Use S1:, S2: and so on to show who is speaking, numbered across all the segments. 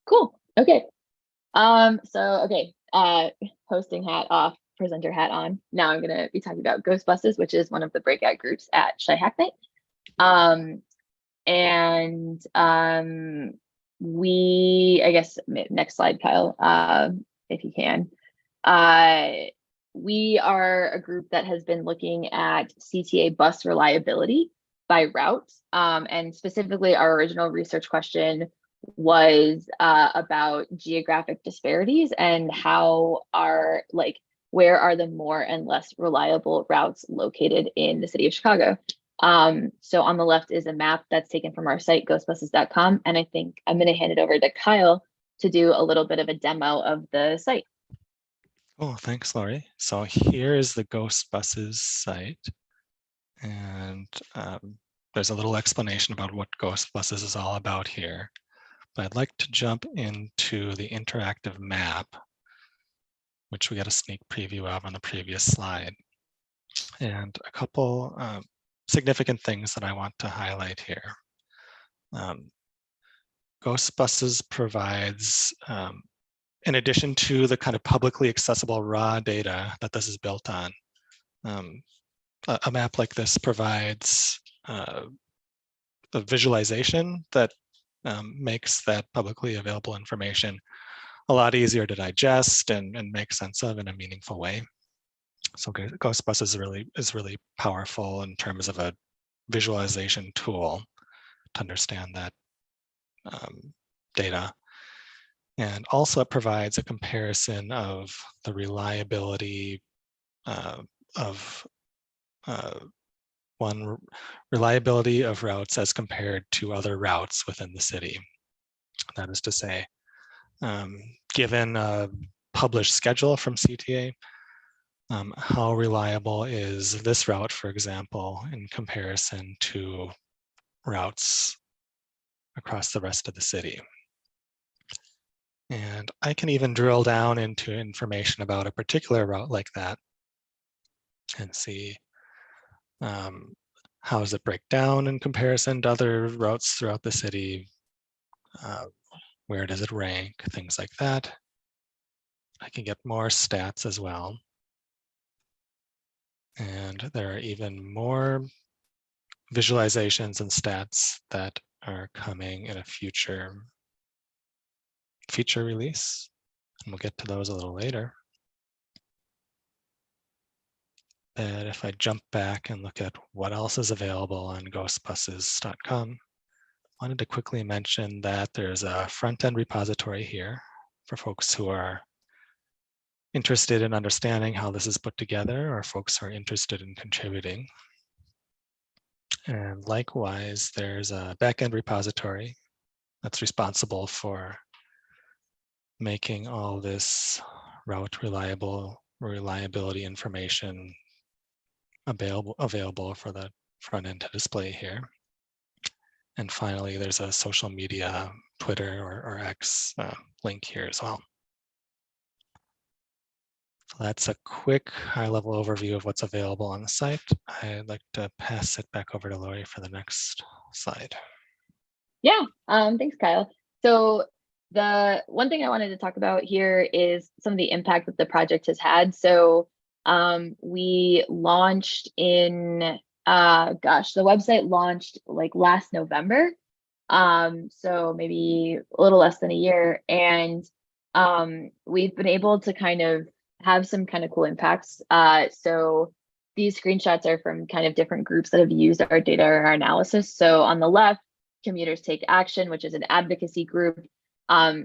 S1: Cool. Okay. Okay. Hosting hat off, presenter hat on. Now I'm gonna be talking about Ghostbusters, which is one of the breakout groups at Chi Hack Night. I guess next slide, Kyle, if you can. We are a group that has been looking at CTA bus reliability by route. And specifically, our original research question was about geographic disparities and where are the more and less reliable routes located in the city of Chicago. So on the left is a map that's taken from our site, ghostbusters.com. And I think I'm going to hand it over to Kyle to do a little bit of a demo of the site.
S2: Oh, thanks, Lori. So here is the Ghostbusters site. And there's a little explanation about what Ghostbusters is all about here. But I'd like to jump into the interactive map, which we got a sneak preview of on the previous slide. And a couple significant things that I want to highlight here. Ghostbusters provides, in addition to the kind of publicly accessible raw data that this is built on, a map like this provides a visualization that makes that publicly available information a lot easier to digest and make sense of in a meaningful way. So Ghostbusters is really powerful in terms of a visualization tool to understand that data. And also it provides a comparison of the reliability reliability of routes as compared to other routes within the city. That is to say, given a published schedule from CTA, how reliable is this route, for example, in comparison to routes across the rest of the city? And I can even drill down into information about a particular route like that and see how does it break down in comparison to other routes throughout the city? Where does it rank? Things like that. I can get more stats as well. And there are even more visualizations and stats that are coming in a future feature release. And we'll get to those a little later. But if I jump back and look at what else is available on ghostbusters.com, I wanted to quickly mention that there's a front-end repository here for folks who are interested in understanding how this is put together, or folks who are interested in contributing. And likewise, there's a back-end repository that's responsible for making all this route reliability information available for the front end to display here. And finally, there's a social media, Twitter or X link here as well. So that's a quick high-level overview of what's available on the site. I'd like to pass it back over to Lori for the next slide.
S1: Yeah, thanks, Kyle. So the one thing I wanted to talk about here is some of the impact that the project has had. So we launched in, the website launched like last November. So maybe a little less than a year. And we've been able to kind of have some kind of cool impacts. So these screenshots are from kind of different groups that have used our data or our analysis. So on the left, Commuters Take Action, which is an advocacy group.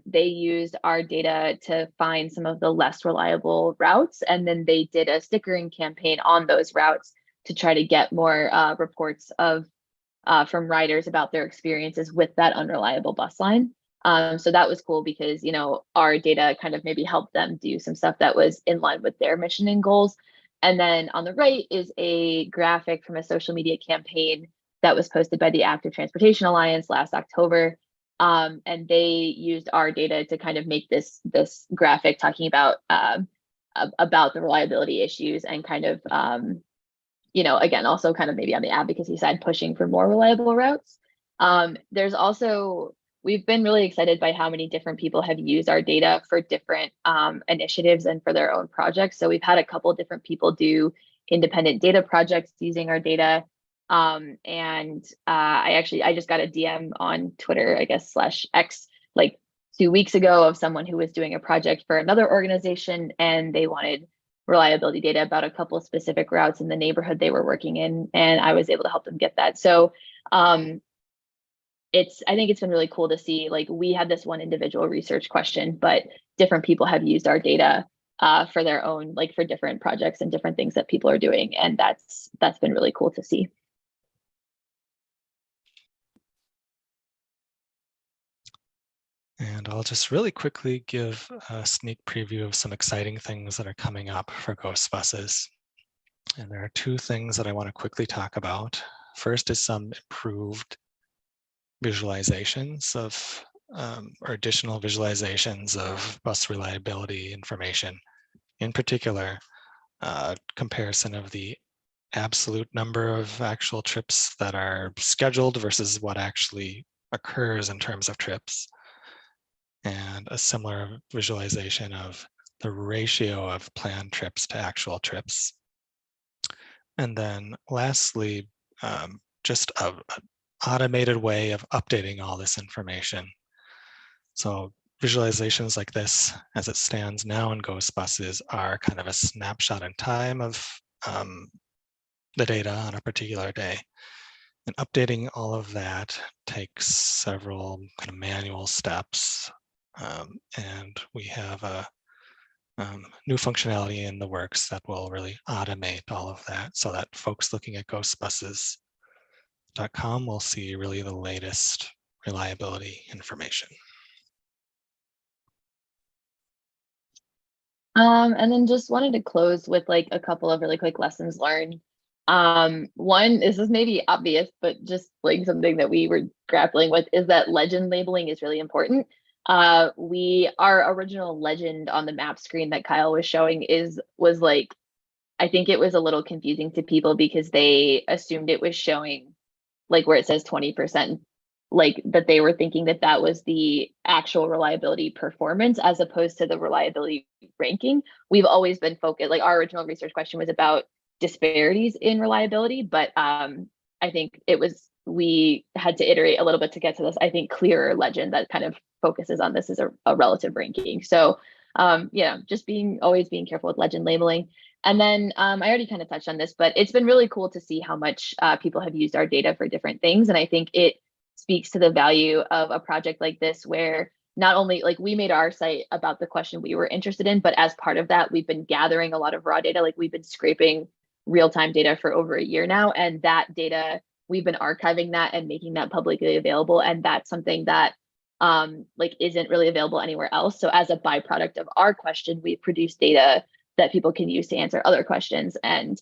S1: They used our data to find some of the less reliable routes, and then they did a stickering campaign on those routes to try to get more reports from riders about their experiences with that unreliable bus line. So that was cool because, you know, our data kind of maybe helped them do some stuff that was in line with their mission and goals. And then on the right is a graphic from a social media campaign that was posted by the Active Transportation Alliance last October. And they used our data to kind of make this graphic talking about the reliability issues and kind of, you know, again, also kind of maybe on the advocacy side, pushing for more reliable routes. There's also we've been really excited by how many different people have used our data for different initiatives and for their own projects. So we've had a couple different people do independent data projects using our data. And I just got a DM on Twitter, I guess, /X, like 2 weeks ago, of someone who was doing a project for another organization, and they wanted reliability data about a couple of specific routes in the neighborhood they were working in, and I was able to help them get that. So I think it's been really cool to see, like, we had this one individual research question, but different people have used our data for their own, like, for different projects and different things that people are doing, and that's been really cool to see.
S2: And I'll just really quickly give a sneak preview of some exciting things that are coming up for Ghostbusters. And there are 2 things that I want to quickly talk about. First is some improved visualizations of, or additional visualizations of bus reliability information. In particular, comparison of the absolute number of actual trips that are scheduled versus what actually occurs in terms of trips, and a similar visualization of the ratio of planned trips to actual trips. And then lastly, just an automated way of updating all this information. So visualizations like this, as it stands now in Ghostbusters, are kind of a snapshot in time of the data on a particular day. And updating all of that takes several kind of manual steps. And we have a new functionality in the works that will really automate all of that, so that folks looking at ghostbusters.com will see really the latest reliability information.
S1: And then just wanted to close with, like, a couple of really quick lessons learned. One, this is maybe obvious, but just like something that we were grappling with, is that legend labeling is really important. Our original legend on the map screen that Kyle was showing was like, I think it was a little confusing to people because they assumed it was showing, like, where it says 20%, like, that they were thinking that that was the actual reliability performance as opposed to the reliability ranking. We've always been focused, like, our original research question was about disparities in reliability, but I think we had to iterate a little bit to get to this, I think, clearer legend that kind of focuses on this as a relative ranking. So just always being careful with legend labeling. And then I already kind of touched on this, but it's been really cool to see how much people have used our data for different things. And I think it speaks to the value of a project like this, where not only, like, we made our site about the question we were interested in, but as part of that, we've been gathering a lot of raw data. Like, we've been scraping real-time data for over a year now, and that data, we've been archiving that and making that publicly available. And that's something that isn't really available anywhere else. So as a byproduct of our question, we produce data that people can use to answer other questions, and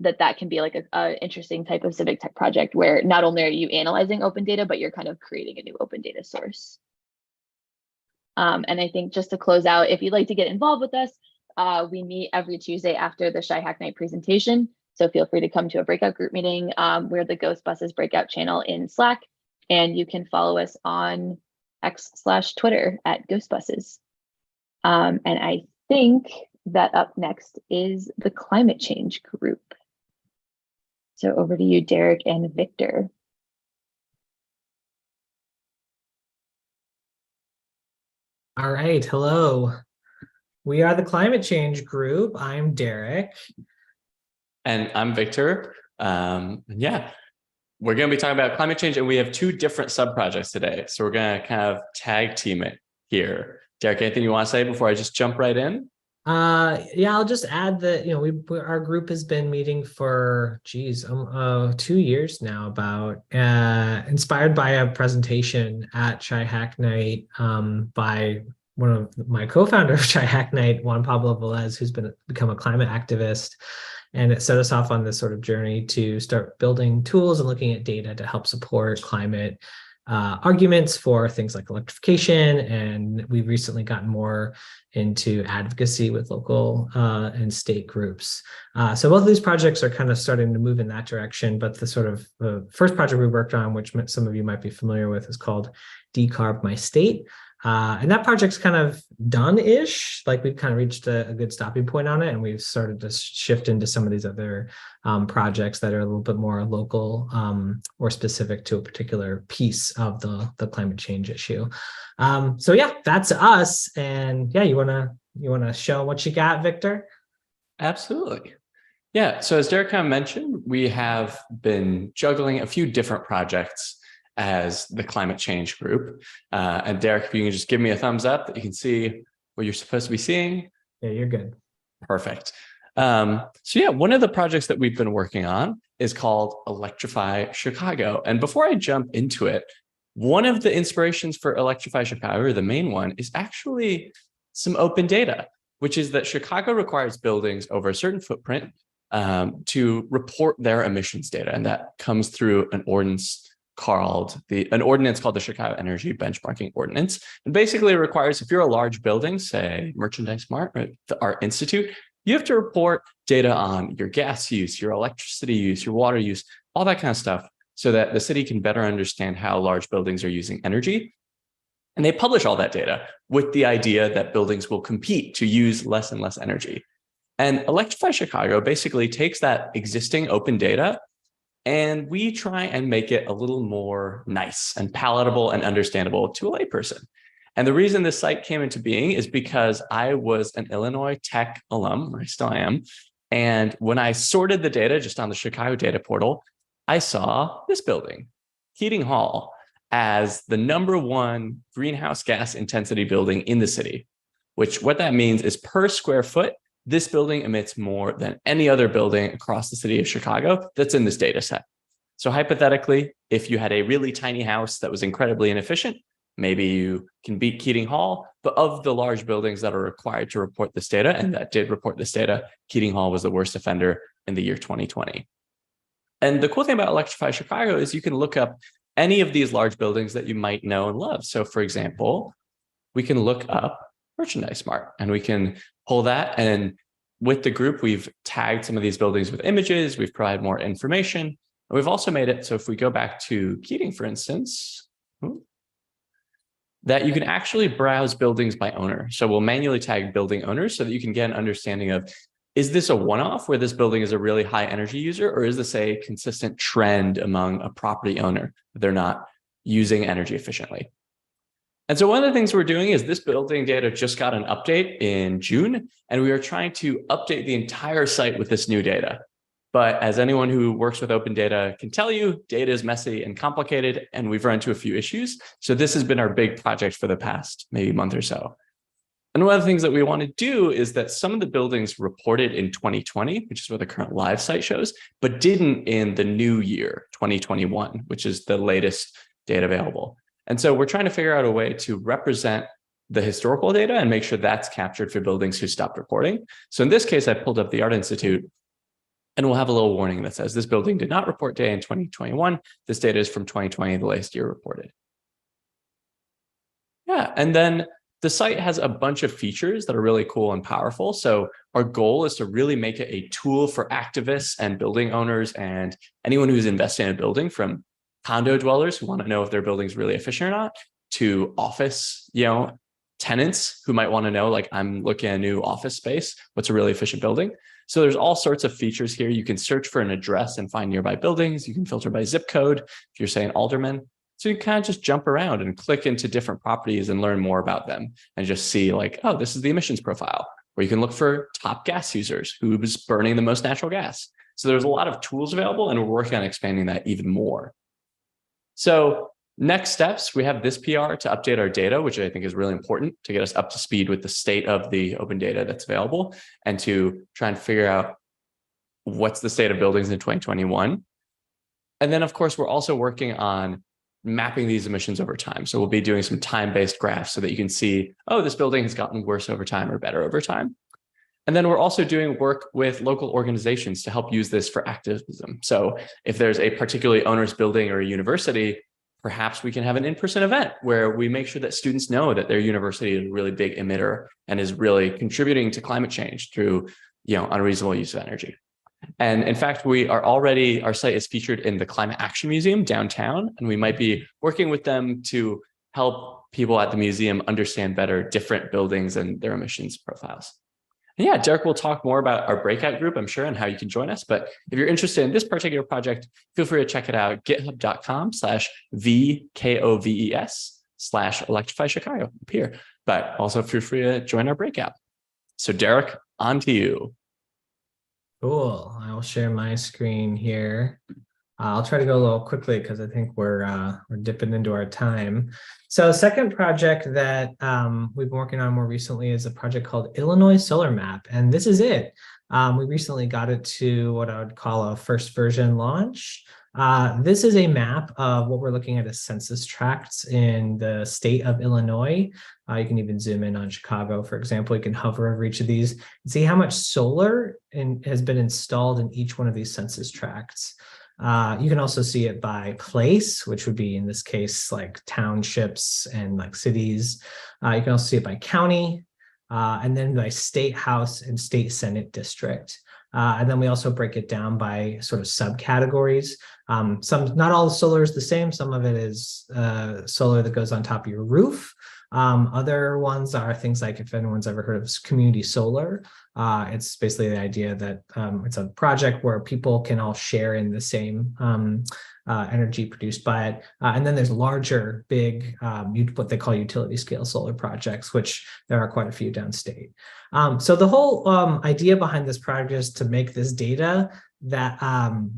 S1: that can be like a interesting type of civic tech project where not only are you analyzing open data, but you're kind of creating a new open data source. And I think, just to close out, if you'd like to get involved with us, we meet every Tuesday after the Shy Hack Night presentation. So feel free to come to a breakout group meeting. We're the Ghostbusters breakout channel in Slack, and you can follow us on X/Twitter at Ghostbusters. And I think that up next is the climate change group. So over to you, Derek and Victor.
S3: All right, hello. We are the climate change group. I'm Derek.
S4: And I'm Victor. Yeah, we're going to be talking about climate change, and we have 2 different sub-projects today. So we're going to kind of tag team it here. Derek, anything you want to say before I just jump right in?
S3: Yeah, I'll just add that, our group has been meeting for 2 years now, about inspired by a presentation at Shy Hack Night by one of my co-founders of Shy Hack Night, Juan Pablo Velez, who's become a climate activist. And it set us off on this sort of journey to start building tools and looking at data to help support climate arguments for things like electrification, and we've recently gotten more into advocacy with local and state groups. So both of these projects are kind of starting to move in that direction, but the sort of first project we worked on, which some of you might be familiar with, is called Decarb My State. And that project's kind of done-ish, like we've kind of reached a good stopping point on it, and we've started to shift into some of these other projects that are a little bit more local or specific to a particular piece of the climate change issue. So yeah, that's us. And yeah, you wanna show what you got, Victor?
S4: Absolutely. Yeah. So as Derek kind of mentioned, we have been juggling a few different projects as the climate change group. And Derek, if you can just give me a thumbs up that you can see what you're supposed to be seeing.
S3: Yeah, you're good.
S4: Perfect. So yeah, one of the projects that we've been working on is called Electrify Chicago. And before I jump into it, one of the inspirations for Electrify Chicago, or the main one, is actually some open data, which is that Chicago requires buildings over a certain footprint to report their emissions data. And that comes through an ordinance called the Chicago Energy Benchmarking Ordinance. And basically it requires, if you're a large building, say Merchandise Mart or the Art Institute, you have to report data on your gas use, your electricity use, your water use, all that kind of stuff, so that the city can better understand how large buildings are using energy. And they publish all that data with the idea that buildings will compete to use less and less energy. And Electrify Chicago basically takes that existing open data, and we try and make it a little more nice and palatable and understandable to a layperson. And the reason this site came into being is because I was an Illinois Tech alum, or I still am. And when I sorted the data just on the Chicago data portal, I saw this building, Keating Hall, as the #1 greenhouse gas intensity building in the city, which what that means is per square foot, this building emits more than any other building across the city of Chicago that's in this data set. So hypothetically, if you had a really tiny house that was incredibly inefficient, maybe you can beat Keating Hall. But of the large buildings that are required to report this data, and that did report this data, Keating Hall was the worst offender in the year 2020. And the cool thing about Electrify Chicago is you can look up any of these large buildings that you might know and love. So for example, we can look up Merchandise Mart, and we can pull that. And with the group, we've tagged some of these buildings with images. We've provided more information. And we've also made it so if we go back to Keating, for instance, that you can actually browse buildings by owner. So we'll manually tag building owners so that you can get an understanding of, is this a one-off where this building is a really high energy user, or is this a consistent trend among a property owner that they're not using energy efficiently? And so one of the things we're doing is this building data just got an update in June, and we are trying to update the entire site with this new data. But as anyone who works with open data can tell you, data is messy and complicated, and we've run into a few issues. So this has been our big project for the past maybe month or so. And one of the things that we want to do is that some of the buildings reported in 2020, which is what the current live site shows, but didn't in the new year, 2021, which is the latest data available. And so we're trying to figure out a way to represent the historical data and make sure that's captured for buildings who stopped reporting. So in this case, I pulled up the Art Institute, and we'll have a little warning that says this building did not report data in 2021. This data is from 2020, the latest year reported. Yeah, and then the site has a bunch of features that are really cool and powerful. So our goal is to really make it a tool for activists and building owners and anyone who's investing in a building, from condo dwellers who want to know if their building's really efficient or not, to office, tenants who might want to know, like, I'm looking at a new office space, what's a really efficient building? So there's all sorts of features here. You can search for an address and find nearby buildings. You can filter by zip code if you're saying Alderman. So you kind of just jump around and click into different properties and learn more about them and just see, like, oh, this is the emissions profile. Or you can look for top gas users, who's burning the most natural gas. So there's a lot of tools available, and we're working on expanding that even more. So next steps, we have this PR to update our data, which I think is really important to get us up to speed with the state of the open data that's available, and to try and figure out what's the state of buildings in 2021. And then, of course, we're also working on mapping these emissions over time. So we'll be doing some time-based graphs so that you can see, oh, this building has gotten worse over time or better over time. And then we're also doing work with local organizations to help use this for activism. So if there's a particularly onerous building or a university, perhaps we can have an in-person event where we make sure that students know that their university is a really big emitter and is really contributing to climate change through, unreasonable use of energy. And in fact, our site is featured in the Climate Action Museum downtown, and we might be working with them to help people at the museum understand better different buildings and their emissions profiles. And yeah, Derek will talk more about our breakout group, I'm sure, and how you can join us. But if you're interested in this particular project, feel free to check it out, github.com/VKOVES/Electrify Chicago up here. But also feel free to join our breakout. So Derek, on to you.
S3: Cool. I will share my screen here. I'll try to go a little quickly because I think we're dipping into our time. So second project that we've been working on more recently is a project called Illinois Solar Map. And this is it. We recently got it to what I would call a first version launch. This is a map of what we're looking at as census tracts in the state of Illinois. You can even zoom in on Chicago, for example. You can hover over each of these and see how much solar has been installed in each one of these census tracts. You can also see it by place, which would be in this case like townships and like cities. You can also see it by county, and then by state house and state senate district. And then we also break it down by sort of subcategories. Not all solar is the same. Some of it is solar that goes on top of your roof. Other ones are things like, if anyone's ever heard of community solar, it's basically the idea that it's a project where people can all share in the same energy produced by it. And then there's larger, big, what they call utility scale solar projects, which there are quite a few downstate. So the whole idea behind this project is to make this data that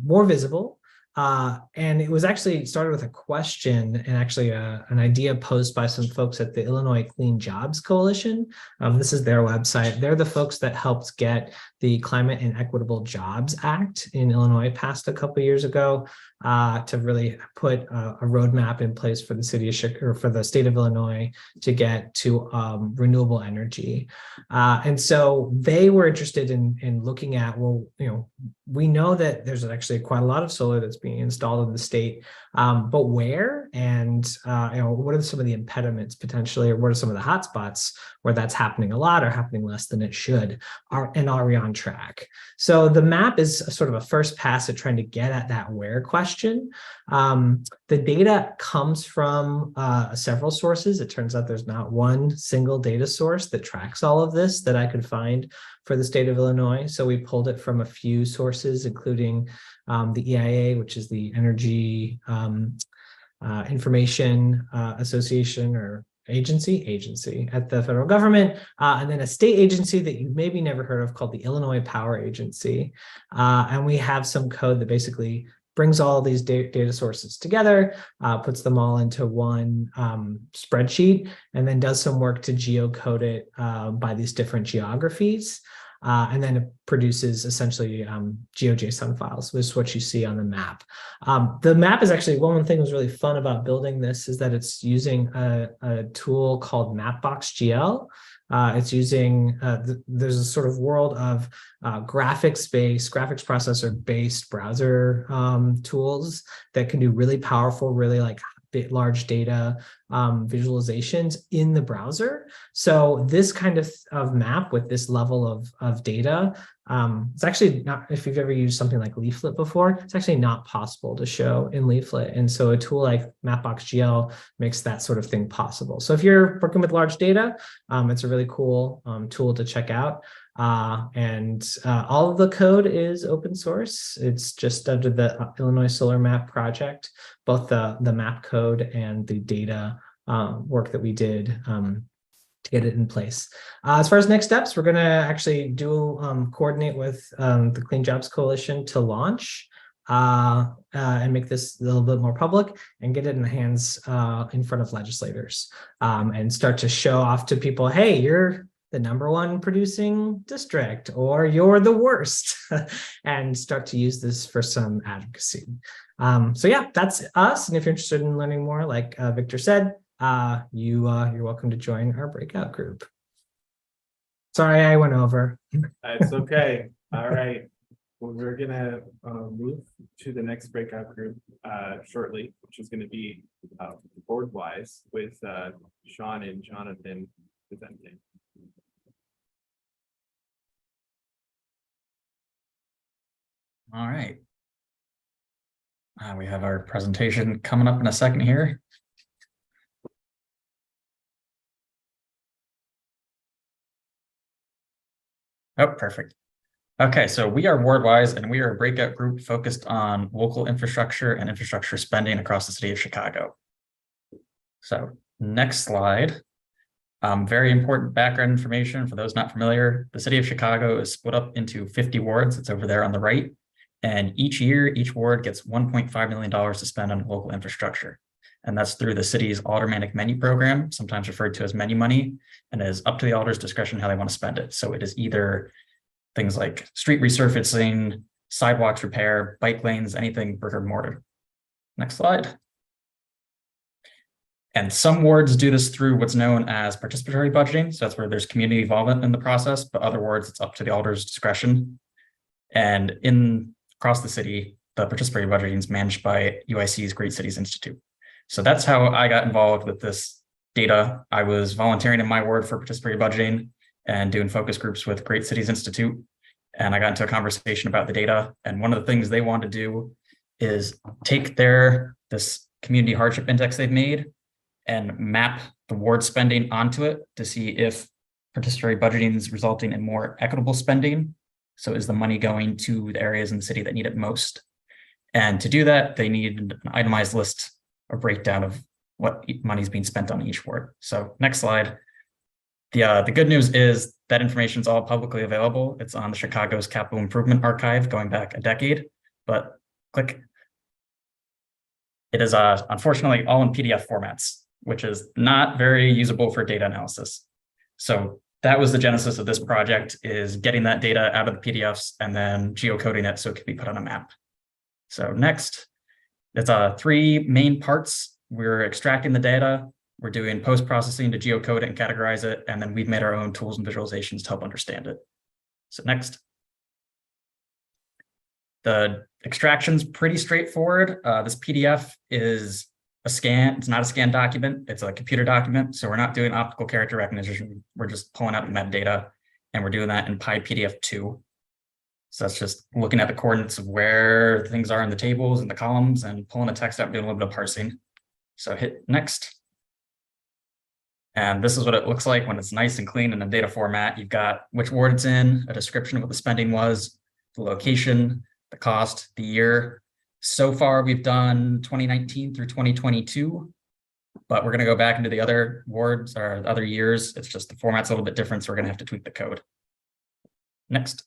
S3: more visible. And it was actually started with a question and actually an idea posed by some folks at the Illinois Clean Jobs Coalition. This is their website. They're the folks that helped get the Climate and Equitable Jobs Act in Illinois passed a couple of years ago to really put a roadmap in place for the city of Chicago, or for the state of Illinois, to get to renewable energy. And so they were interested in looking at, well, we know that there's actually quite a lot of solar that's being installed in the state, but where, and what are some of the impediments potentially, or what are some of the hotspots where that's happening a lot or happening less than it should, and are we on track? So the map is sort of a first pass at trying to get at that where question. The data comes from several sources. It turns out there's not one single data source that tracks all of this that I could find for the state of Illinois. So we pulled it from a few sources, including the EIA, which is the Energy Information Association or agency at the federal government, and then a state agency that you maybe never heard of called the Illinois Power Agency. And we have some code that basically brings all these data sources together, puts them all into one spreadsheet, and then does some work to geocode it by these different geographies. And then it produces essentially GeoJSON files, which is what you see on the map. The map is actually, one thing that was really fun about building this is that it's using a tool called Mapbox.gl. It's using, there's a sort of world of graphics processor-based browser tools that can do really powerful, really like large data visualizations in the browser. So this kind of map with this level of data, it's actually not, if you've ever used something like Leaflet before, it's actually not possible to show in Leaflet. And so a tool like Mapbox.gl makes that sort of thing possible. So if you're working with large data, it's a really cool tool to check out. And all of the code is open source. It's just under the Illinois Solar Map project, both the map code and the data work that we did to get it in place. As far as next steps, we're going to actually coordinate with the Clean Jobs Coalition to launch and make this a little bit more public and get it in the hands in front of legislators and start to show off to people, hey, you're the #1 producing district, or you're the worst, and start to use this for some advocacy. So yeah, that's us. And if you're interested in learning more, like Victor said, you're welcome to join our breakout group. Sorry, I went over.
S5: It's okay. All right. Well, we're gonna move to the next breakout group shortly, which is going to be board-wise with Sean and Jonathan presenting.
S6: All right. We have our presentation coming up in a second here. Oh, perfect. Okay, so we are WardWise, and we are a breakout group focused on local infrastructure and infrastructure spending across the city of Chicago. So next slide. Very important background information for those not familiar. The city of Chicago is split up into 50 wards. It's over there on the right. And each year, each ward gets $1.5 million to spend on local infrastructure. And that's through the city's aldermanic menu program, sometimes referred to as menu money, and it is up to the alder's discretion how they want to spend it. So it is either things like street resurfacing, sidewalks repair, bike lanes, anything brick and mortar. Next slide. And some wards do this through what's known as participatory budgeting. So that's where there's community involvement in the process, but other wards, it's up to the alder's discretion. And across the city, the participatory budgeting is managed by UIC's Great Cities Institute. So that's how I got involved with this data. I was volunteering in my ward for participatory budgeting and doing focus groups with Great Cities Institute. And I got into a conversation about the data. And one of the things they wanted to do is take this community hardship index they've made and map the ward spending onto it to see if participatory budgeting is resulting in more equitable spending. So is the money going to the areas in the city that need it most? And to do that, they need an itemized list or breakdown of what money is being spent on each ward. So next slide. The good news is that information is all publicly available. It's on the Chicago's Capital Improvement Archive going back a decade, but click. It is unfortunately all in PDF formats, which is not very usable for data analysis. So that was the genesis of this project, is getting that data out of the PDFs and then geocoding it so it could be put on a map. So next, it's 3 main parts. We're extracting the data, we're doing post-processing to geocode it and categorize it, and then we've made our own tools and visualizations to help understand it. So next. The extraction's pretty straightforward. This PDF is a scan. It's not a scanned document. It's a computer document. So we're not doing optical character recognition. We're just pulling out the metadata, and we're doing that in PyPDF2. So that's just looking at the coordinates of where things are in the tables and the columns and pulling the text out, doing a little bit of parsing. So hit next. And this is what it looks like when it's nice and clean in a data format. You've got which ward it's in, a description of what the spending was, the location, the cost, the year. So far, we've done 2019 through 2022, but we're going to go back into the other wards or other years. It's just the format's a little bit different, so we're going to have to tweak the code. Next.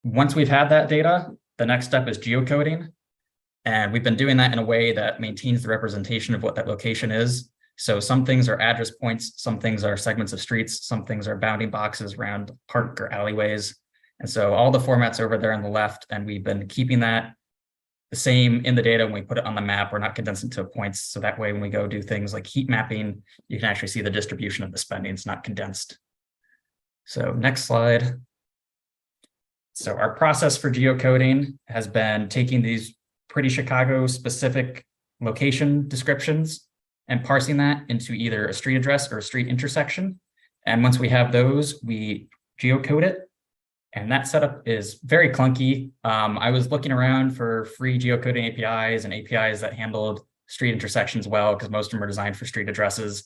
S6: Once we've had that data, the next step is geocoding. And we've been doing that in a way that maintains the representation of what that location is. So some things are address points, some things are segments of streets, some things are bounding boxes around park or alleyways. And so all the formats over there on the left, and we've been keeping that the same in the data when we put it on the map. We're not condensing to points. So that way, when we go do things like heat mapping, you can actually see the distribution of the spending. It's not condensed. So next slide. So our process for geocoding has been taking these pretty Chicago specific location descriptions and parsing that into either a street address or a street intersection. And once we have those, we geocode it. And that setup is very clunky. I was looking around for free geocoding APIs and APIs that handled street intersections well, because most of them are designed for street addresses.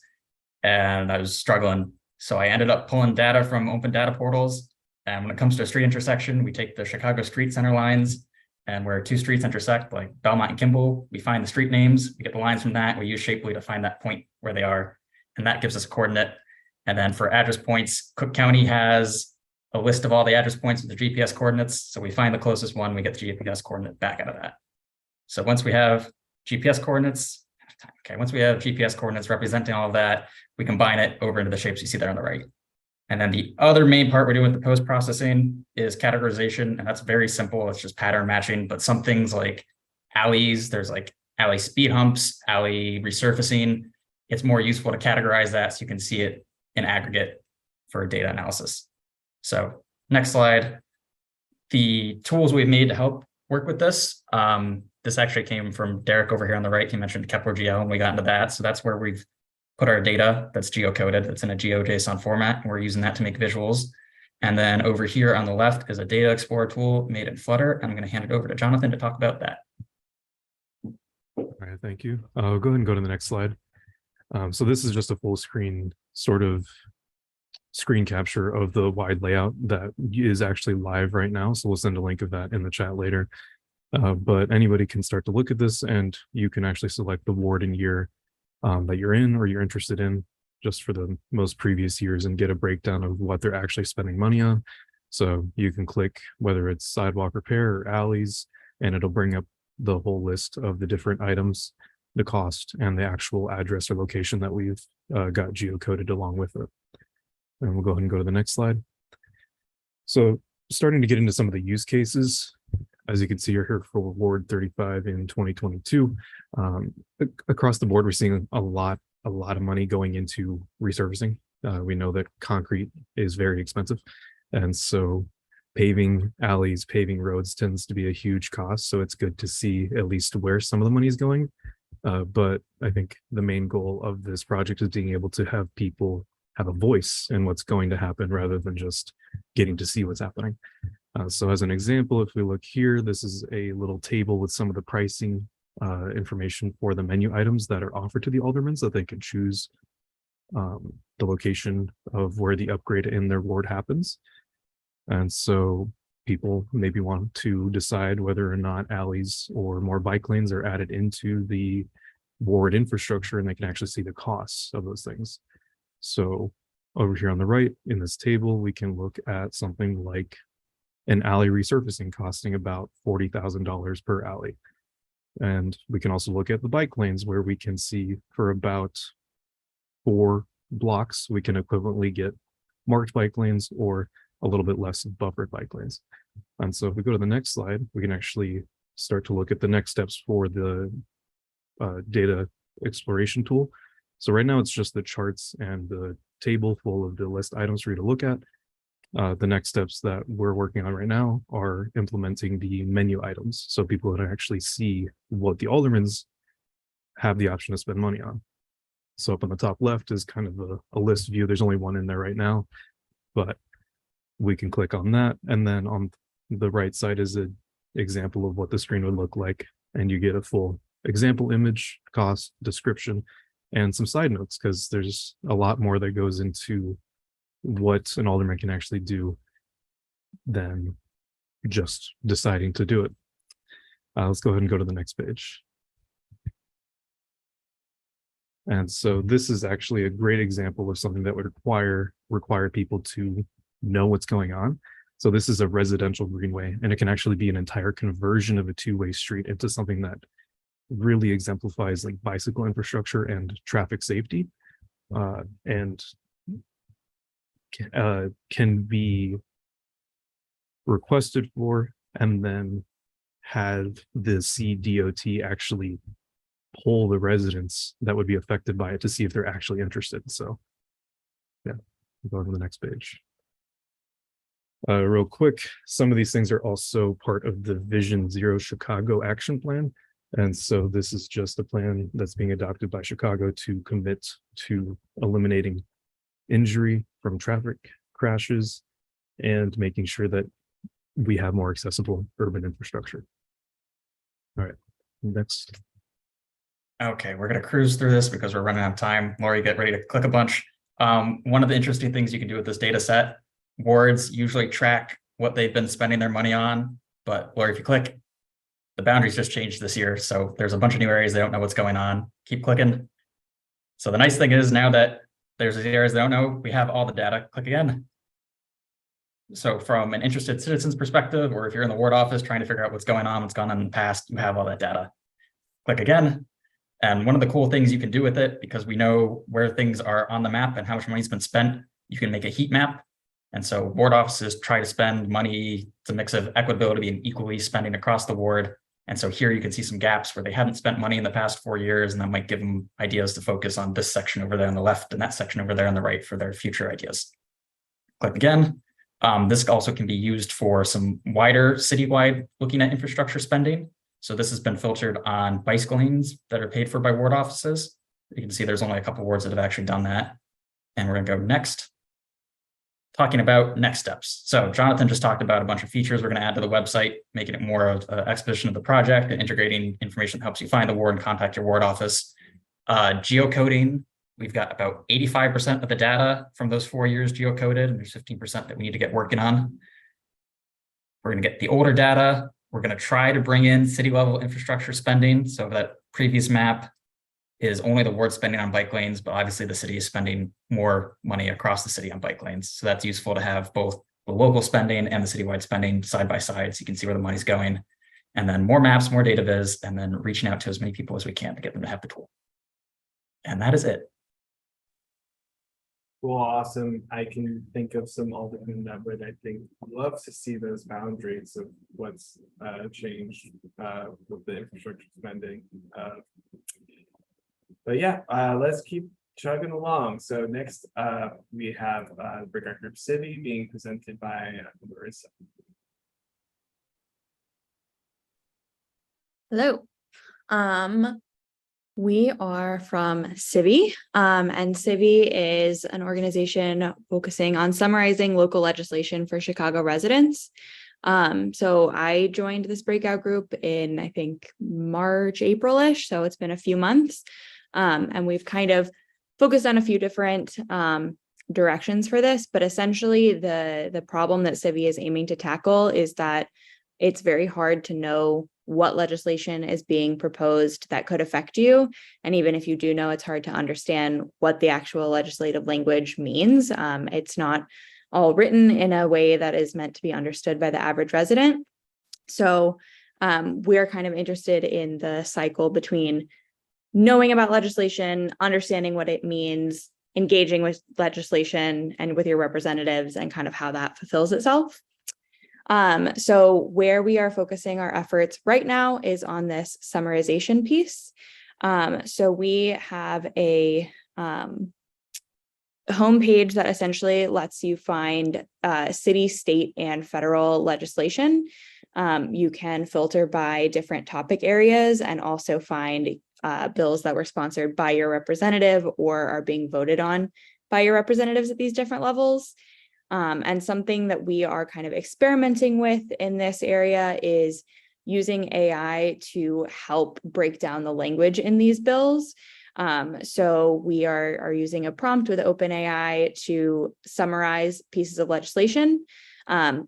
S6: And I was struggling. So I ended up pulling data from open data portals. And when it comes to a street intersection, we take the Chicago street center lines, and where 2 streets intersect, like Belmont and Kimball, we find the street names, we get the lines from that, we use Shapely to find that point where they are, and that gives us a coordinate. And then for address points, Cook County has a list of all the address points with the GPS coordinates. So we find the closest one, we get the GPS coordinate back out of that. So once we have GPS coordinates, representing all of that, we combine it over into the shapes you see there on the right. And then the other main part we're doing with the post-processing is categorization, and that's very simple. It's just pattern matching, but some things like alleys, there's like alley speed humps, alley resurfacing. It's more useful to categorize that so you can see it in aggregate for data analysis. So next slide. The tools we've made to help work with this, This actually came from Derek over here on the right. He mentioned Kepler GL, and we got into that. So that's where we've put our data that's geocoded. It's in a GeoJSON format, and we're using that to make visuals. And then over here on the left is a data explorer tool made in Flutter. And I'm going to hand it over to Jonathan to talk about that.
S7: All right, thank you. I'll go ahead and go to the next slide. So this is just a full screen sort of screen capture of the wide layout that is actually live right now. So we'll send a link of that in the chat later. But anybody can start to look at this, and you can actually select the ward and year that you're in or you're interested in just for the most previous years and get a breakdown of what they're actually spending money on. So you can click whether it's sidewalk repair or alleys, and it'll bring up the whole list of the different items, the cost, and the actual address or location that we've got geocoded along with it. And we'll go ahead and go to the next slide. So starting to get into some of the use cases, as you can see here for Ward 35 in 2022, across the board, we're seeing a lot of money going into resurfacing. We know that concrete is very expensive. And so paving alleys, paving roads tends to be a huge cost. So it's good to see at least where some of the money is going. But I think the main goal of this project is being able to have people have a voice in what's going to happen rather than just getting to see what's happening. So as an example, if we look here, this is a little table with some of the pricing information for the menu items that are offered to the aldermen so that they can choose the location of where the upgrade in their ward happens. And so people maybe want to decide whether or not alleys or more bike lanes are added into the ward infrastructure, and they can actually see the costs of those things. So over here on the right in this table, we can look at something like an alley resurfacing costing about $40,000 per alley. And we can also look at the bike lanes where we can see for about 4 blocks, we can equivalently get marked bike lanes or a little bit less buffered bike lanes. And so if we go to the next slide, we can actually start to look at the next steps for the data exploration tool. So right now it's just the charts and the table full of the list items for you to look at. The next steps that we're working on right now are implementing the menu items, so people can actually see what the aldermans have the option to spend money on. So up on the top left is kind of a list view. There's only one in there right now, but we can click on that. And then on the right side is an example of what the screen would look like. And you get a full example image, cost, description, and some side notes, because there's a lot more that goes into what an alderman can actually do than just deciding to do it. Let's go ahead and go to the next page. And so this is actually a great example of something that would require people to know what's going on. So this is a residential greenway, and it can actually be an entire conversion of a two-way street into something that really exemplifies like bicycle infrastructure and traffic safety, and can be requested for and then have the CDOT actually poll the residents that would be affected by it to see if they're actually interested. So yeah, go to the next page. Real quick, some of these things are also part of the Vision Zero Chicago action plan. And so this is just a plan that's being adopted by Chicago to commit to eliminating injury from traffic crashes and making sure that we have more accessible urban infrastructure. All right, next.
S6: Okay, we're going to cruise through this because we're running out of time. Lori, get ready to click a bunch. One of the interesting things you can do with this data set, wards usually track what they've been spending their money on. But Lori, if you click, the boundaries just changed this year. So there's a bunch of new areas they don't know what's going on. Keep clicking. So the nice thing is now that there's these areas they don't know, we have all the data. Click again. So from an interested citizen's perspective, or if you're in the ward office trying to figure out what's going on, what's gone on in the past, you have all that data. Click again. And one of the cool things you can do with it, because we know where things are on the map and how much money's been spent, you can make a heat map. And so ward offices try to spend money, it's a mix of equitability and equally spending across the ward. And so here you can see some gaps where they haven't spent money in the past 4 years, and that might give them ideas to focus on this section over there on the left and that section over there on the right for their future ideas. Click again. This also can be used for some wider citywide looking at infrastructure spending. So this has been filtered on bicycle lanes that are paid for by ward offices. You can see there's only a couple wards that have actually done that. And we're going to go next. Talking about next steps. So Jonathan just talked about a bunch of features we're going to add to the website, making it more of an exposition of the project and integrating information that helps you find the ward and contact your ward office. Geocoding, we've got about 85% of the data from those 4 years geocoded, and there's 15% that we need to get working on. We're going to get the older data. We're going to try to bring in city level infrastructure spending. So that previous map is only the ward spending on bike lanes, but obviously the city is spending more money across the city on bike lanes. So that's useful to have both the local spending and the citywide spending side by side so you can see where the money's going. And then more maps, more data viz, and then reaching out to as many people as we can to get them to have the tool. And that is it.
S5: Well, awesome. I can think of some Aldermen that would, I think, love to see those boundaries of what's changed with the infrastructure spending. But yeah, let's keep chugging along. So next we have Breakout Group Civi being presented by Marissa.
S8: Hello. We are from Civi, and Civi is an organization focusing on summarizing local legislation for Chicago residents. So I joined this breakout group in, I think, March, April-ish, so it's been a few months. And we've kind of focused on a few different directions for this, but essentially the problem that Civi is aiming to tackle is that it's very hard to know what legislation is being proposed that could affect you. And even if you do know, it's hard to understand what the actual legislative language means. It's not all written in a way that is meant to be understood by the average resident. So we're kind of interested in the cycle between knowing about legislation, understanding what it means, engaging with legislation and with your representatives, and kind of how that fulfills itself. So where we are focusing our efforts right now is on this summarization piece. So we have a homepage that essentially lets you find city, state, and federal legislation. You can filter by different topic areas and also find bills that were sponsored by your representative or are being voted on by your representatives at these different levels. And something that we are kind of experimenting with in this area is using AI to help break down the language in these bills. So we are using a prompt with OpenAI to summarize pieces of legislation.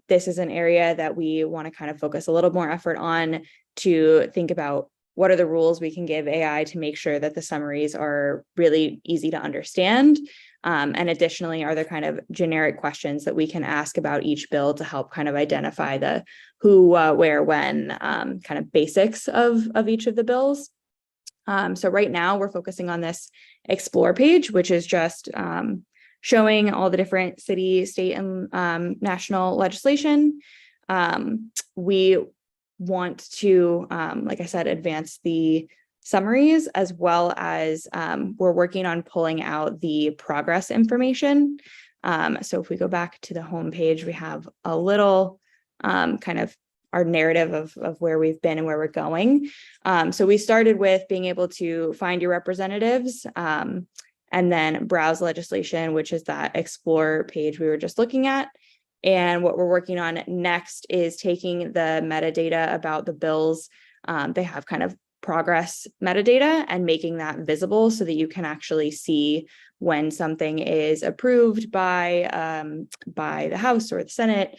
S8: This is an area that we want to kind of focus a little more effort on to think about what are the rules we can give AI to make sure that the summaries are really easy to understand. And additionally, are there kind of generic questions that we can ask about each bill to help kind of identify the who, where, when, kind of basics of each of the bills. So right now we're focusing on this explore page, which is just showing all the different city, state, and national legislation. We want to, like I said, advance the summaries, as well as we're working on pulling out the progress information. So if we go back to the homepage, we have a little kind of our narrative of where we've been and where we're going. So we started with being able to find your representatives and then browse legislation, which is that explore page we were just looking at. And what we're working on next is taking the metadata about the bills. They have kind of progress metadata and making that visible so that you can actually see when something is approved by the House or the Senate,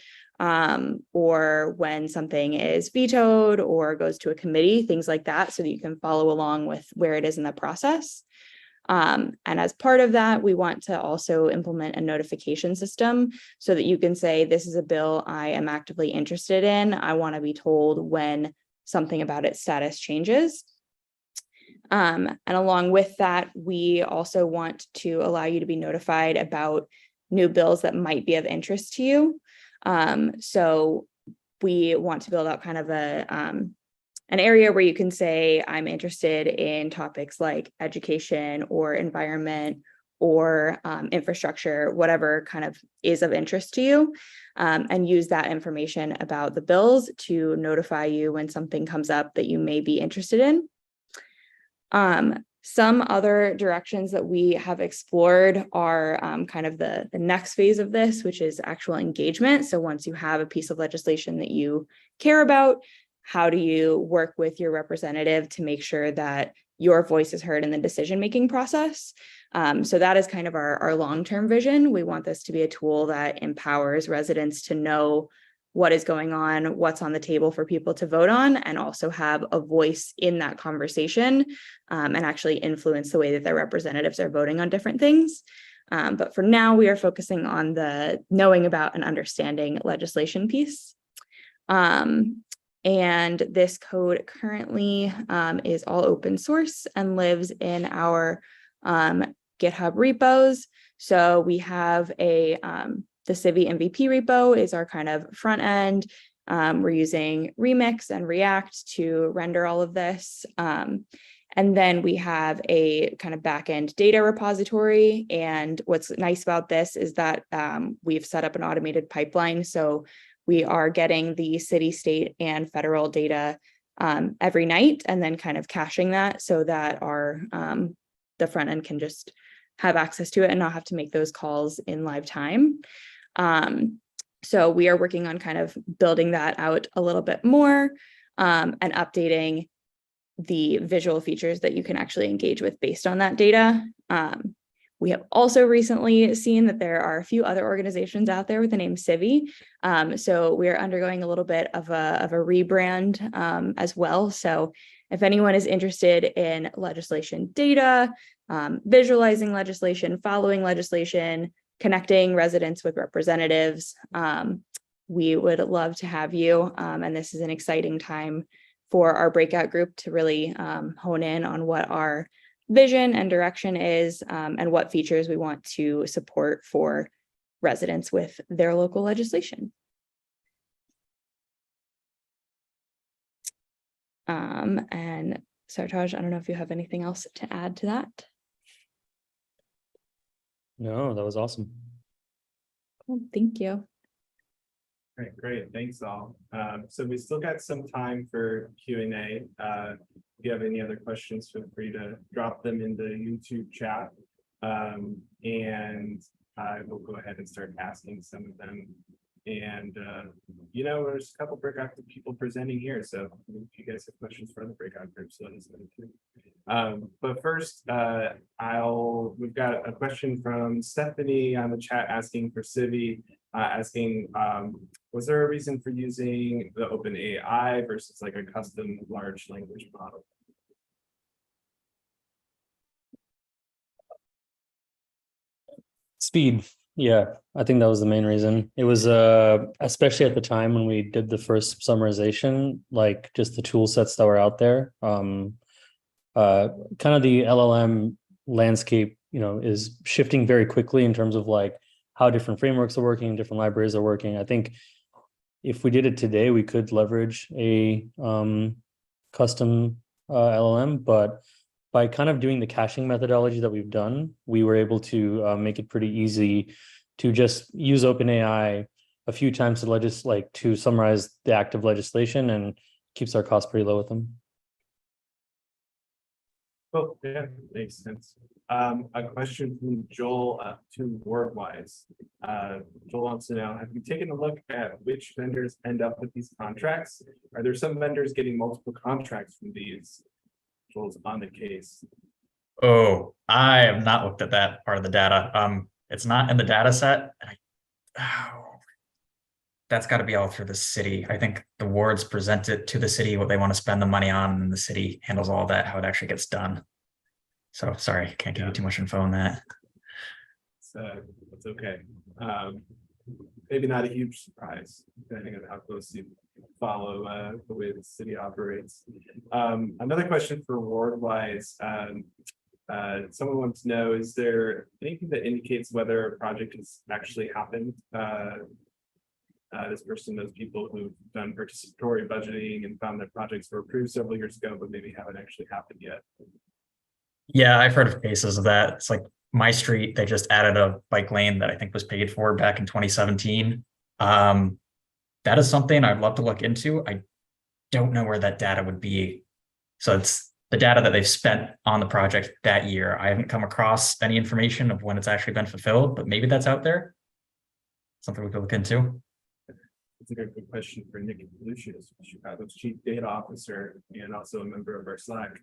S8: or when something is vetoed or goes to a committee, things like that, so that you can follow along with where it is in the process. And as part of that, we want to also implement a notification system so that you can say, this is a bill I am actively interested in. I want to be told when something about its status changes. And along with that, we also want to allow you to be notified about new bills that might be of interest to you. So we want to build out kind of an area where you can say, I'm interested in topics like education or environment or infrastructure, whatever kind of is of interest to you, and use that information about the bills to notify you when something comes up that you may be interested in. Some other directions that we have explored are kind of the next phase of this, which is actual engagement. So once you have a piece of legislation that you care about, how do you work with your representative to make sure that your voice is heard in the decision-making process? So that is kind of our long-term vision. We want this to be a tool that empowers residents to know what is going on, what's on the table for people to vote on, and also have a voice in that conversation, and actually influence the way that their representatives are voting on different things. But for now, we are focusing on the knowing about and understanding legislation piece. And this code currently is all open source and lives in our GitHub repos. So we have the Civi MVP repo is our kind of front end. We're using Remix and React to render all of this. And then we have a kind of backend data repository. And what's nice about this is that we've set up an automated pipeline. So we are getting the city, state, and federal data every night, and then kind of caching that so that the front end can just have access to it and not have to make those calls in live time. So we are working on kind of building that out a little bit more and updating the visual features that you can actually engage with based on that data. We have also recently seen that there are a few other organizations out there with the name Civi. So we are undergoing a little bit of a rebrand as well. So if anyone is interested in legislation data, visualizing legislation, following legislation, connecting residents with representatives, we would love to have you. And this is an exciting time for our breakout group to really hone in on what our vision and direction is, and what features we want to support for residents with their local legislation. And Sartaj, I don't know if you have anything else to add to that.
S9: No, that was awesome.
S8: Cool, thank you.
S5: All right, great. Thanks all. So we still got some time for Q&A. If you have any other questions, feel free to drop them in the YouTube chat. And I will go ahead and start asking some of them. And, there's a couple breakout group people presenting here. So if you guys have questions for the breakout groups, let us know too. But first, we've got a question from Stephanie on the chat asking for Civi, asking, was there a reason for using the OpenAI versus like a custom large language model?
S9: Speed. Yeah, I think that was the main reason. It was especially at the time when we did the first summarization, like just the tool sets that were out there. Kind of the LLM landscape, is shifting very quickly in terms of like how different frameworks are working, different libraries are working. I think if we did it today, we could leverage a custom LLM, but by kind of doing the caching methodology that we've done, we were able to make it pretty easy to just use OpenAI a few times to summarize the active legislation, and keeps our costs pretty low with them.
S5: Oh, yeah, makes sense. A question from Joel to WordWise. Joel wants to know, have you taken a look at which vendors end up with these contracts? Are there some vendors getting multiple contracts from these? Joel's on the case.
S6: Oh, I have not looked at that part of the data. It's not in the data set. That's got to be all through the city. I think the wards present it to the city what they want to spend the money on, and the city handles all that, how it actually gets done. So sorry, can't give you too much info on that.
S5: So it's okay. Maybe not a huge surprise, depending on how close you follow the way the city operates. Another question for WardWise. Someone wants to know, is there anything that indicates whether a project has actually happened? This person knows people who've done participatory budgeting and found that projects were approved several years ago, but maybe haven't actually happened yet.
S6: Yeah, I've heard of cases of that. It's like my street, they just added a bike lane that I think was paid for back in 2017. That is something I'd love to look into. I don't know where that data would be. So it's the data that they've spent on the project that year. I haven't come across any information of when it's actually been fulfilled, but maybe that's out there. Something we could look into.
S5: It's a very good question for Nick Lucius, Chicago's Chief Data Officer and also a member of our Slack.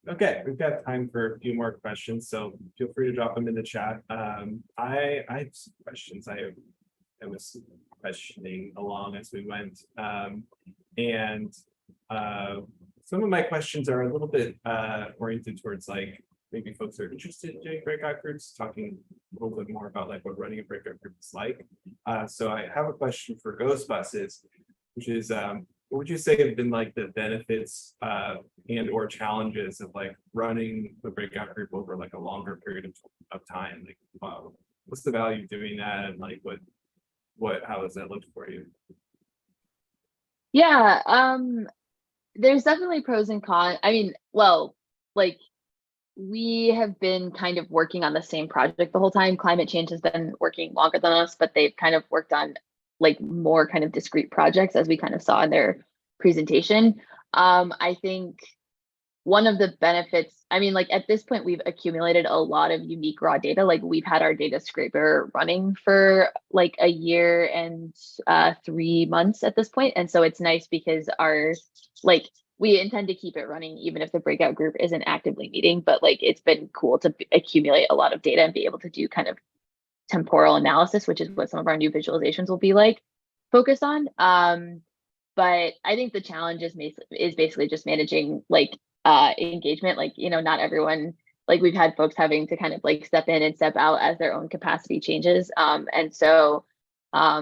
S5: Okay, we've got time for a few more questions, so feel free to drop them in the chat. I have some questions I was questioning along as we went. Some of my questions are a little bit oriented towards like maybe folks are interested in doing breakout groups, talking a little bit more about like what running a breakout group is like. So I have a question for Ghostbusters, which is what would you say have been like the benefits and or challenges of like running the breakout group over like a longer period of time? Like what's the value of doing that, and like how does that look for you?
S1: Yeah, there's definitely pros and cons. I mean, well, like we have been kind of working on the same project the whole time. Climate change has been working longer than us, but they've kind of worked on like more kind of discrete projects, as we kind of saw in their presentation. I think one of the benefits, I mean, like at this point, we've accumulated a lot of unique raw data. Like we've had our data scraper running for like a year and 3 months at this point. And so it's nice because like we intend to keep it running even if the breakout group isn't actively meeting, but like it's been cool to accumulate a lot of data and be able to do kind of temporal analysis, which is what some of our new visualizations will be like focused on. But I think the challenge is basically just managing like engagement. Like, you know, not everyone, like we've had folks having to kind of like step in and step out as their own capacity changes. And so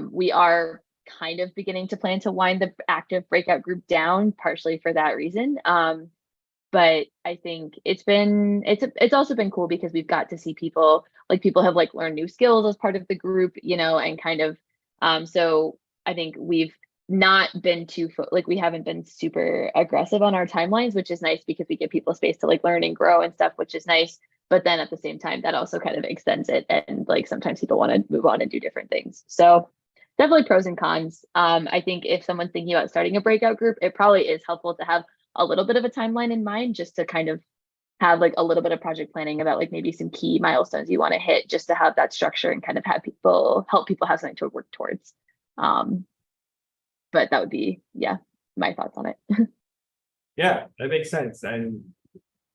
S1: we are kind of beginning to plan to wind the active breakout group down, partially for that reason. But I think it's also been cool because we've got to see people have like learned new skills as part of the group, you know, and kind of so I think we've not been we haven't been super aggressive on our timelines, which is nice because we give people space to like learn and grow and stuff, which is nice. But then at the same time, that also kind of extends it, and like sometimes people want to move on and do different things. So definitely pros and cons. I think if someone's thinking about starting a breakout group, it probably is helpful to have a little bit of a timeline in mind, just to kind of have like a little bit of project planning about like maybe some key milestones you want to hit, just to have that structure and kind of help people have something to work towards. But that would be, yeah, my thoughts on it.
S5: Yeah, that makes sense. And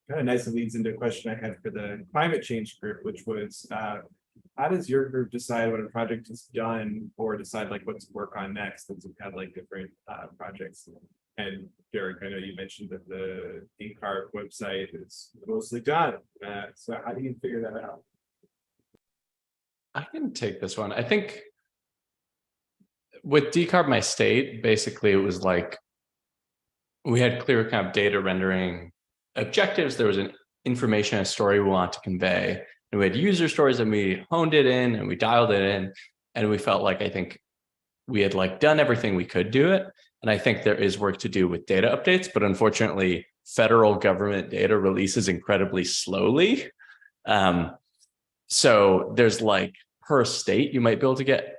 S5: kind of nicely leads into a question I had for the climate change group, which was how does your group decide when a project is done, or decide like what to work on next, since we've had like different projects? And Derek, I know you mentioned that the Decarb website is mostly done. So how do you figure that out?
S4: I can take this one. I think with Decarb My State, basically it was like we had clear kind of data rendering objectives. There was an information and story we want to convey. And we had user stories, and we honed it in and we dialed it in. And we felt like, I think we had like done everything we could do it. And I think there is work to do with data updates, but unfortunately, federal government data releases incredibly slowly. So there's like per state, you might be able to get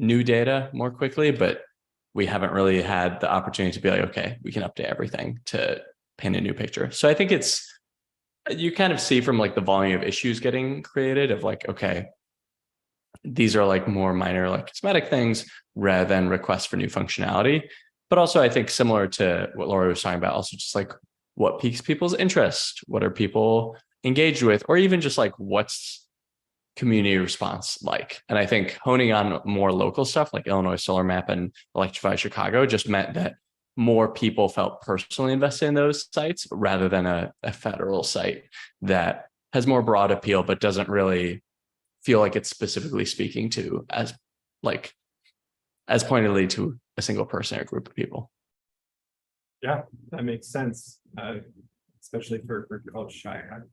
S4: new data more quickly, but we haven't really had the opportunity to be like, okay, we can update everything to paint a new picture. So I think you kind of see from like the volume of issues getting created of like, okay, these are like more minor, like cosmetic things rather than requests for new functionality. But also I think similar to what Laura was talking about, also just like what piques people's interest, what are people engaged with, or even just like what's community response like. And I think honing on more local stuff like Illinois Solar Map and Electrify Chicago just meant that more people felt personally invested in those sites rather than a federal site that has more broad appeal, but doesn't really feel like it's specifically speaking to as pointedly to a single person or group of people.
S5: Yeah, that makes sense. Especially for a group called Cheyenne.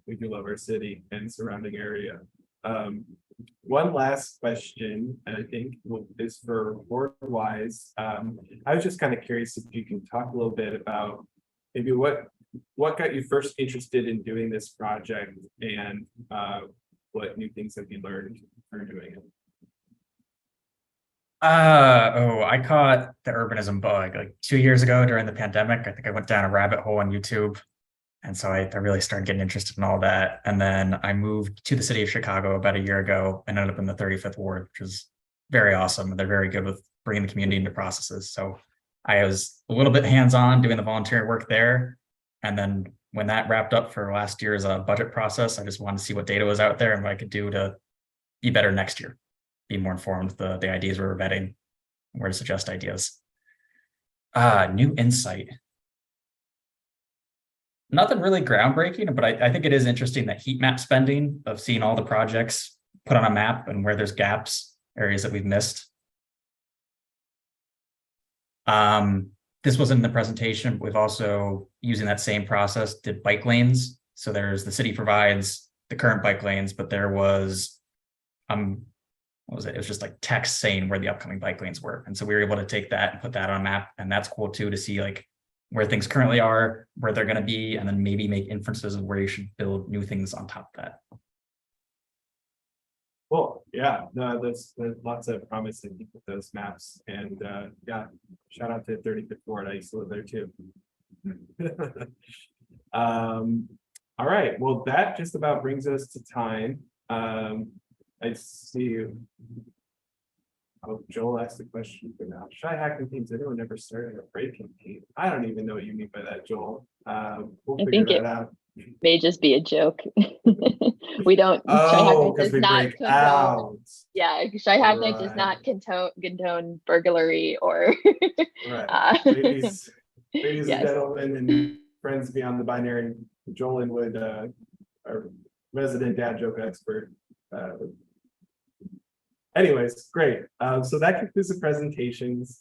S5: We do love our city and surrounding area. One last question, and I think is for board wise. I was just kind of curious if you can talk a little bit about maybe what got you first interested in doing this project, and what new things have you learned through doing it?
S6: I caught the urbanism bug like 2 years ago during the pandemic. I think I went down a rabbit hole on YouTube. And so I really started getting interested in all that. And then I moved to the city of Chicago about a year ago and ended up in the 35th Ward, which is very awesome. They're very good with bringing the community into processes. So I was a little bit hands-on doing the volunteer work there. And then when that wrapped up for last year's budget process, I just wanted to see what data was out there and what I could do to be better next year, be more informed with the ideas we were vetting, where to suggest ideas. New insight. Nothing really groundbreaking, but I think it is interesting that heat map spending of seeing all the projects put on a map and where there's gaps, areas that we've missed. This wasn't in the presentation. We've also, using that same process, did bike lanes. So there's the city provides the current bike lanes, but there was, what was it? It was just like text saying where the upcoming bike lanes were. And so we were able to take that and put that on a map. And that's cool too, to see like where things currently are, where they're going to be, and then maybe make inferences of where you should build new things on top of that.
S5: Cool. Yeah, no, there's lots of promise in with those maps, and yeah, shout out to 35th Ward. I used to live there too. All right, well, that just about brings us to time. I see. Oh, Joel asked the question for now. Shy hacking teams. Anyone ever started a breaking team? I don't even know what you mean by that, Joel. We'll figure that out.
S1: May just be a joke. We don't.
S5: Oh, because we break out.
S1: Yeah, Shy Hack Night does not condone burglary or.
S5: Right. Ladies
S1: Yes.
S5: and gentlemen, and friends beyond the binary, Joel Inwood, our resident dad joke expert. Anyways, great. So that concludes the presentations.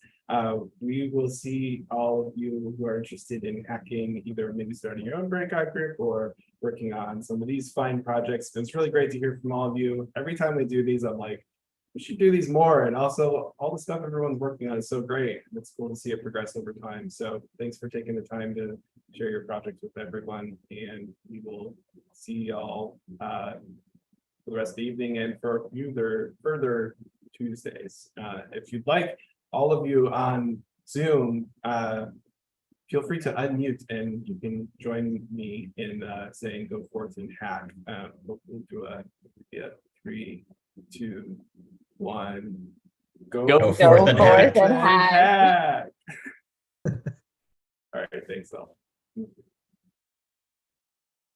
S5: We will see all of you who are interested in hacking, either maybe starting your own breakout group or working on some of these fine projects. It's really great to hear from all of you. Every time we do these, I'm like, we should do these more. And also all the stuff everyone's working on is so great. It's cool to see it progress over time. So thanks for taking the time to share your projects with everyone. And we will see y'all for the rest of the evening and for further Tuesdays. If you'd like, all of you on Zoom, feel free to unmute and you can join me in saying go forth and hack. We'll do a 3, 2, 1.
S6: Go forth and hack.
S5: All right, thanks all.